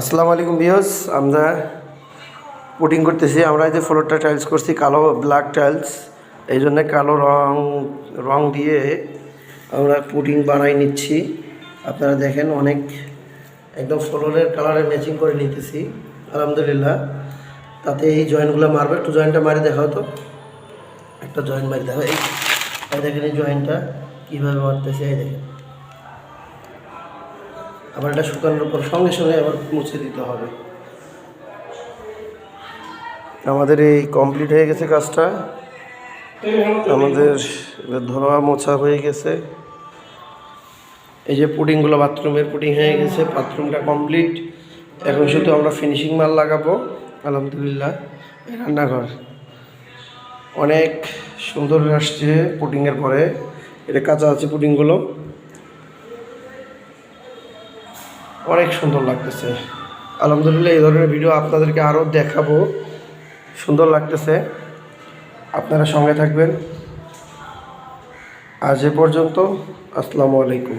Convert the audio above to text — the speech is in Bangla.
আসসালামু আলাইকুম ভিউয়ার্স, আমরা পুটিং করতেছি। আমরা এই যে ফ্লোরটা টাইলস করছি কালো ব্ল্যাক টাইলস, এই জন্য কালো রং দিয়ে আমরা পুটিং বানাই নিচ্ছি। আপনারা দেখেন অনেক একদম ফ্লোরের কালারে ম্যাচিং করে নিতেছি আলহামদুলিল্লাহ। তাতে এই জয়েন্টগুলো মারবে, একটু জয়েন্টটা মারি দেখাও তো, একটা জয়েন্ট মারি দেখো। এই দেখেন এই জয়েন্টটা কীভাবে মারতেছে, এই দেখেন। আবার এটা শুকানোর পর সঙ্গে সঙ্গে আবার মুছে দিতে হবে। আমাদের এই কমপ্লিট হয়ে গেছে কাজটা, আমাদের ধোয়া মোছা হয়ে গেছে। এই যে পুডিংগুলো বাথরুমের পুডিং হয়ে গেছে, বাথরুমটা কমপ্লিট। এখন শুধু আমরা ফিনিশিং মাল লাগাবো আলহামদুলিল্লাহ। রান্নাঘর অনেক সুন্দর আসছে পুডিংয়ের পরে, এটা কাঁচা আছে পুডিংগুলো, অনেক সুন্দর লাগতেছে আলহামদুলিল্লাহ। এই ধরনের ভিডিও আপনাদেরকে আরও দেখাবো, সুন্দর লাগতেছে। আপনারা সঙ্গে থাকবেন। আজ এ পর্যন্ত, আসসালামু আলাইকুম।